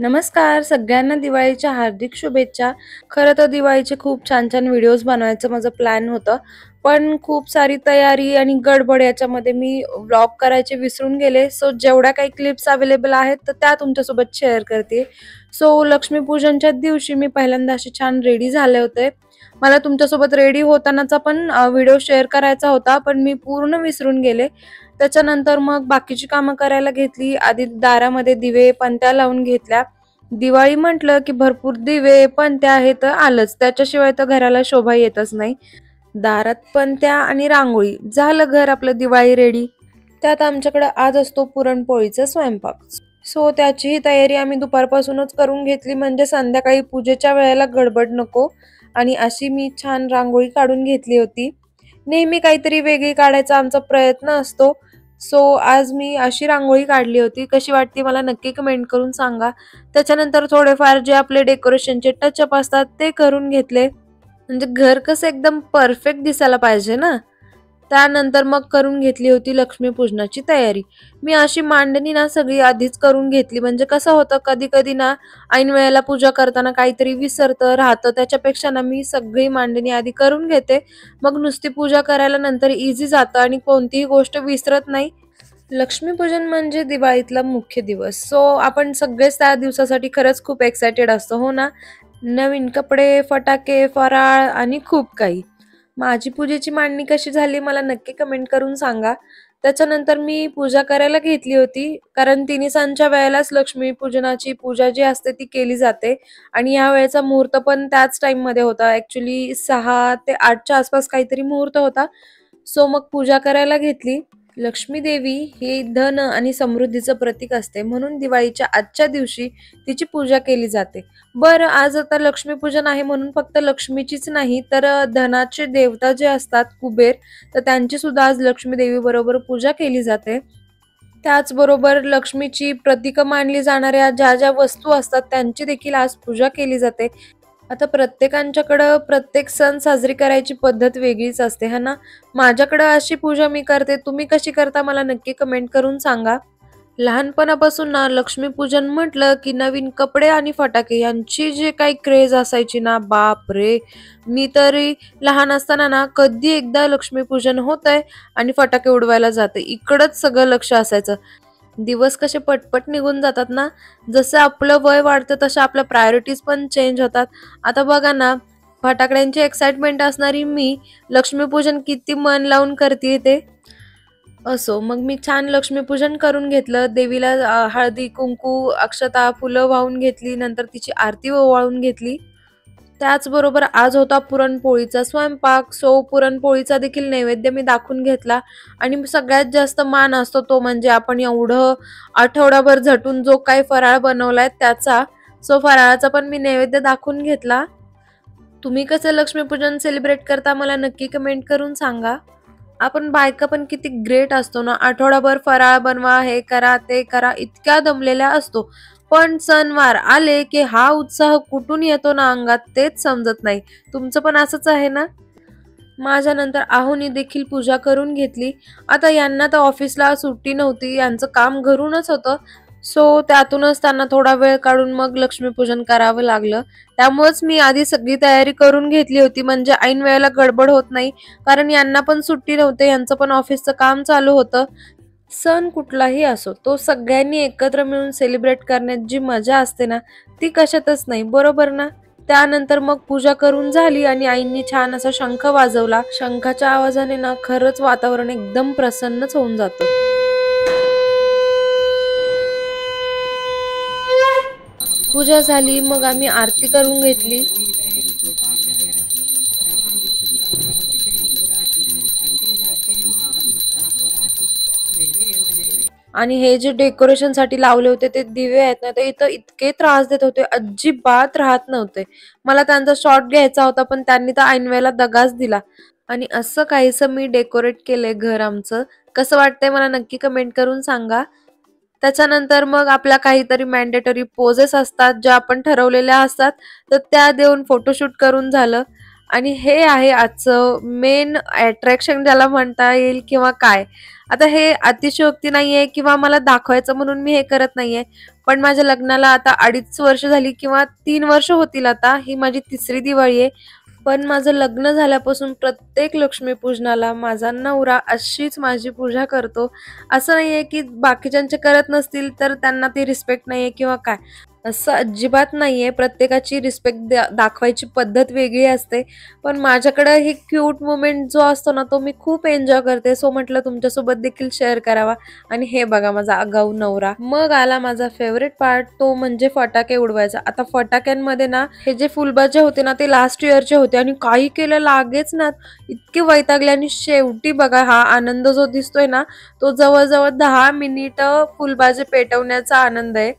नमस्कार सगळ्यांना दिवाळीच्या हार्दिक शुभेच्छा. खरं तर दिवाळीचे खूप छान-छान व्हिडिओज बनवायचं माझं प्लॅन होतं. पण खूप सारी तयारी आणि गडबड याच्यामध्ये मी व्लॉग करायचे विसरून गेले. सो जेवढ्या काही क्लिप्स अवेलेबल आहेत तर त्या तुमच्यासोबत शेअर करते. सो लक्ष्मीपूजनच्या दिवशी मी पहिल्यांदा असे छान रेडी झाले होते. मला तुमच्यासोबत रेडी होतानाचा पण व्हिडिओ शेअर करायचा होता, पण मी पूर्ण विसरून गेले. त्याच्यानंतर मग बाकीची कामं करायला घेतली. आधी दारामध्ये दिवे, पणत्या लावून घेतल्या. दिवाळी म्हटलं की भरपूर दिवे, पणत्या हे तर आलंच. त्याच्याशिवाय तर घराला शोभा येतच नाही. दारात पणत्या आणि रांगोळी, झालं घर आपलं दिवाळी रेडी. त्यात आमच्याकडे आज असतो पुरणपोळीचा स्वयंपाक. सो त्याचीही तयारी आम्ही दुपारपासूनच करून घेतली, म्हणजे संध्याकाळी पूजेच्या वेळेला गडबड नको. आणि अशी मी छान रांगोळी काढून घेतली होती. नेहमी काहीतरी वेगळी काढायचा आमचा प्रयत्न असतो. सो आज मी अशी रांगोळी काढली होती. कशी वाटते मला नक्की कमेंट करून सांगा. त्याच्यानंतर थोडेफार जे आपले डेकोरेशनचे टचअप असतात ते करून घेतले. म्हणजे घर कसं एकदम परफेक्ट दिसायला पाहिजे ना. त्यानंतर मग करून घेतली होती लक्ष्मीपूजनाची तयारी. मी अशी मांडणी ना सगळी आधीच करून घेतली, म्हणजे कसं होतं कधी-कधी ना ऐन वेळेला पूजा करताना काहीतरी विसरतं राहतं. त्याच्यापेक्षा ना मी सगळी मांडणी आधी करून घेते. मग नुसती पूजा करायला नंतर इझी जातं आणि कोणतीही गोष्ट विसरत नाही. लक्ष्मीपूजन म्हणजे दिवाळीतला मुख्य दिवस. सो आपण सगळेच त्या दिवसासाठी खरंच खूप एक्सायटेड असतो, हो ना? नवीन कपडे, फटाके, फराळ आणि खूप काही. माझी पूजेची मांडणी कशी झाली मला नक्की कमेंट करून सांगा. त्याच्यानंतर मी पूजा करायला घेतली होती, कारण तिन्हीसांजच्या वेळेलाच लक्ष्मीपूजनाची पूजा जी असते ती केली जाते आणि या वेळेचा मुहूर्त पण त्याच टाईममध्ये होता. ॲक्चुअली 6 ते 8च्या आसपास काहीतरी मुहूर्त होता. सो मग पूजा करायला घेतली. लक्ष्मी देवी ही धन आणि समृद्धीचं प्रतीक असते, म्हणून दिवाळीच्या आजच्या दिवशी तिची पूजा केली जाते. बरं, आज आता लक्ष्मीपूजन आहे म्हणून फक्त लक्ष्मीचीच नाही तर धनाचे देवता जे असतात कुबेर, तर त्यांची सुद्धा आज लक्ष्मी देवी बरोबर पूजा केली जाते. त्याचबरोबर लक्ष्मीची प्रतीकं मानली जाणाऱ्या ज्या ज्या वस्तू असतात त्यांची देखील आज पूजा केली जाते. आता प्रत्येकांच्याकडं प्रत्येक सण साजरी करायची पद्धत वेगळीच असते, है ना? माझ्याकडं अशी पूजा मी करते. तुम्ही कशी करता मला नक्की कमेंट करून सांगा. लहानपणापासून ना लक्ष्मीपूजन म्हटलं की नवीन कपडे आणि फटाके यांची जी काही क्रेज असायची ना, बापरे! मी तरी लहान असताना ना कधी एकदा लक्ष्मीपूजन होतंय आणि फटाके उडवायला जाते, इकडंच सगळं लक्ष असायचं. दिवस कसे पटपट निघून जातात ना, जसं आपलं वय वाढतं तशा आपल्या प्रायोरिटीज पण चेंज होतात. आता बघा ना, फटाकड्यांची एक्साइटमेंट असणारी मी लक्ष्मीपूजन किती मन लावून करते ते. असो, मग मी छान लक्ष्मीपूजन करून घेतलं. देवीला हळदी, कुंकू, अक्षता, फुलं वाहून घेतली. नंतर तिची आरती ओवाळून घेतली. त्याचबरोबर आज होता पुरणपोळीचा स्वयंपाक. सो पुरणपोळीचा देखील नैवेद्य मी दाखवून घेतला आणि सगळ्यात जास्त मान असतो तो म्हणजे आपण एवढं आठवडाभर झटून जो काही फराळ बनवलाय त्याचा. सो फराळाचा पण मी नैवेद्य दाखवून घेतला. तुम्ही कसं लक्ष्मीपूजन सेलिब्रेट करता मला नक्की कमेंट करून सांगा. आपण बायका पण किती ग्रेट असतो ना, आठवडाभर फराळ बनवा, हे करा, ते करा, इतक्या दमलेल्या असतो. पण सणवार आले की हा उत्साह कुठून येतो ना अंगात तेच समजत नाही. तुमचं पण असंच आहे ना? माझ्यानंतर आहोनी देखील पूजा करून घेतली. आता यांना तर ऑफिसला सुट्टी नव्हती, यांचं काम घरूनच होतं. सो त्यातूनच त्यांना थोडा वेळ काढून मग लक्ष्मीपूजन करावं लागलं. त्यामुळेच मी आधी सगळी तयारी करून घेतली होती, म्हणजे ऐन वेळेला गडबड होत नाही. कारण यांना पण सुट्टी नव्हते, यांचं पण ऑफिसचं काम चालू होतं. सण कुठलाही असो, तो सगळ्यांनी एकत्र मिळून सेलिब्रेट करण्यात जी मजा असते ना, ती कशातच नाही, बरोबर ना? त्यानंतर मग पूजा करून झाली आणि आईंनी छान असा शंख वाजवला. शंखाच्या आवाजाने ना खरंच वातावरण एकदम प्रसन्नच होऊन जातं. पूजा झाली, मग आम्ही आरती करून घेतली. आणि हे जे डेकोरेशनसाठी लावले होते ते दिवे आहेत ना, ते इथं इतके त्रास देत होते, अजिबात राहत नव्हते. मला त्यांचा शॉट घ्यायचा होता, पण त्यांनी तर ऐन वेळेला दगाच दिला. आणि असं काहीसं मी डेकोरेट केलंय घर आमचं. कसं वाटतंय मला नक्की कमेंट करून सांगा. त्याच्यानंतर मग आपल्या काहीतरी मॅन्डेटरी पोजेस असतात, ज्या आपण ठरवलेल्या असतात, तर त्या देऊन फोटोशूट करून झालं. आणि हे आहे आजचं मेन अट्रॅक्शन ज्याला म्हणता येईल किंवा काय. आता हे अतिशयोक्ती नाहीये किंवा मला दाखवायचं म्हणून मी हे करत नाहीये. पण माझ्या लग्नाला आता 2.5 वर्ष झाली किंवा 3 वर्ष होतील आता. ही माझी 3री दिवाळी आहे. पण माझं लग्न झाल्यापासून प्रत्येक लक्ष्मीपूजनाला माझा नवरा अशीच माझी पूजा करतो. असं नाहीये की बाकीच्यांचे करत नसतील तर त्यांना ती रिस्पेक्ट नाहीये किंवा काय. असं अजिबात नाहीये. प्रत्येकाची रिस्पेक्ट दाखवायची पद्धत वेगळी असते. पण माझ्याकडे हे क्यूट मोमेंट जो असतो ना, तो मी खूप एन्जॉय करते. सो म्हटलं तुमच्यासोबत देखील शेअर करावा. आणि हे बघा माझा आगाऊ नवरा. मग आला माझा फेवरेट पार्ट, तो म्हणजे फटाके उडवायचा. आता फटाक्यांमध्ये ना, हे जे फुलबाजे होते ना, ते लास्ट इयरचे होते आणि काही केलं लागेच ना. इतके वैतागले आणि शेवटी बघा हा आनंद जो दिसतोय ना, तो जवळजवळ 10 मिनिटं फुलबाजे पेटवण्याचा आनंद आहे.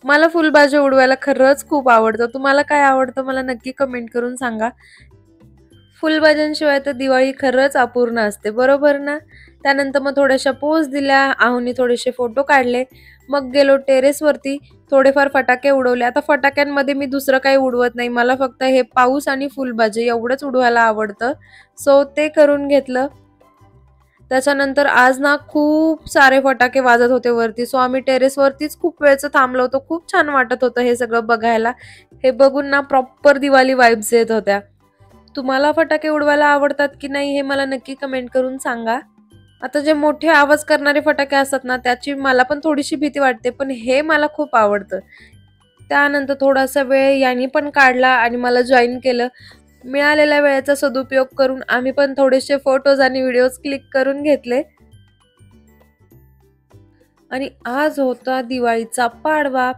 मला फुलबाजी उडवायला खरंच खूप आवडतं. तुम्हाला काय आवडतं मला नक्की कमेंट करून सांगा. फुलबाज्यांशिवाय तर दिवाळी खरंच अपूर्ण असते, बरोबर ना? त्यानंतर मग थोड्याशा पोज दिल्या, आहोनी थोडेसे फोटो काढले. मग गेलो टेरेसवरती, थोडेफार फटाके उडवले. आता फटाक्यांमध्ये मी दुसरं काही उडवत नाही. मला फक्त हे पाऊस आणि फुलबाजी एवढंच उडवायला आवडतं. सो ते करून घेतलं. त्याच्यानंतर आज ना खूप सारे फटाके वाजत होते वरती. सो आम्ही टेरेसवरतीच खूप वेळचं थांबलो होतो. खूप छान वाटत होतं हे सगळं बघायला. हे बघून ना प्रॉपर दिवाळी वाइब्स येत होत्या. तुम्हाला फटाके उडवायला आवडतात की नाही हे मला नक्की कमेंट करून सांगा. आता जे मोठे आवाज करणारे फटाके असतात ना, त्याची मला पण थोडीशी भीती वाटते. पण हे मला खूप आवडतं. त्यानंतर थोडासा वेळ यांनी पण काढला आणि मला जॉइन केलं. मिळालेल्या वेळेचा सदुपयोग करून आम्ही पण थोडेसे फोटोज आणि व्हिडिओज क्लिक करून घेतले. आणि आज होता दिवाळीचा पाडवा.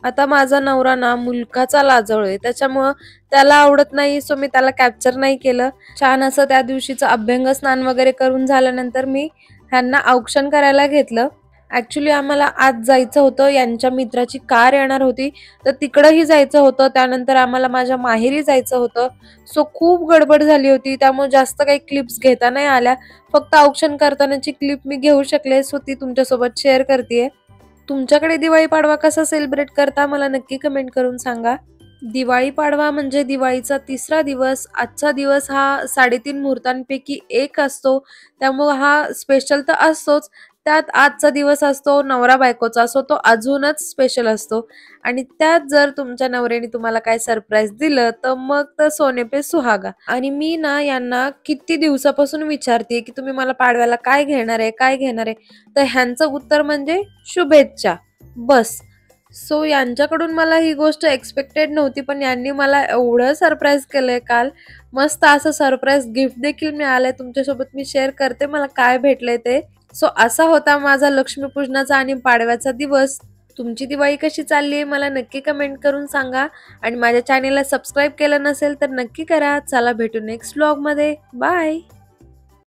आता माझा नवरा ना मुलकाचा लाजळू आहे, त्याच्यामुळं त्याला आवडत नाही. सो मी त्याला कॅप्चर नाही केलं. छान असं त्या दिवशीचं अभ्यंग स्नान वगैरे करून झाल्यानंतर मी ह्यांना औक्षण करायला घेतलं. ऍक्च्युली आम्हाला आज जायचं होतं. यांच्या मित्राची कार येणार होती, तर तिकडंही जायचं होतं. त्यानंतर आम्हाला माझ्या माहेरी जायचं होतं. सो खूप गडबड झाली होती. त्यामुळे जास्त काही क्लिप्स घेता नाही आल्या. फक्त औक्षण करतानाची क्लिप मी घेऊ शकले. सो ती तुमच्यासोबत शेअर करतेय. तुमच्याकडे दिवाळी पाडवा कसा सेलिब्रेट करता मला नक्की कमेंट करून सांगा. दिवाळी पाडवा म्हणजे दिवाळीचा 3रा दिवस. आजचा दिवस हा 3.5 मुहूर्तांपैकी एक असतो. त्यामुळे हा स्पेशल तर असतोच. त्यात आजचा दिवस असतो नवरा बायकोचा, असो तो अजूनच स्पेशल असतो. आणि त्यात जर तुमच्या नवऱ्याने तुम्हाला काय सरप्राईज दिलं तर मग तर सोने पे सुहागा. आणि मी ना यांना किती दिवसापासून विचारते की तुम्ही मला पाडव्याला काय घेणार आहे, काय घेणार आहे. तर ह्यांचं उत्तर म्हणजे शुभेच्छा, बस. सो यांच्याकडून मला ही गोष्ट एक्सपेक्टेड नव्हती, पण यांनी मला एवढं सरप्राईज केलंय काल. मस्त असं सरप्राईज गिफ्ट देखील मिळालंय. तुमच्यासोबत मी शेअर करते मला काय भेटलंय ते. सो असा होता माझा लक्ष्मीपूजनाचा आणि पाडव्याचा दिवस. तुमची दिवाळी कशी चालली आहे मला नक्की कमेंट करून सांगा. आणि माझ्या चॅनेलला सबस्क्राईब केलं नसेल तर नक्की करा. चला भेटू नेक्स्ट व्लॉगमध्ये. बाय.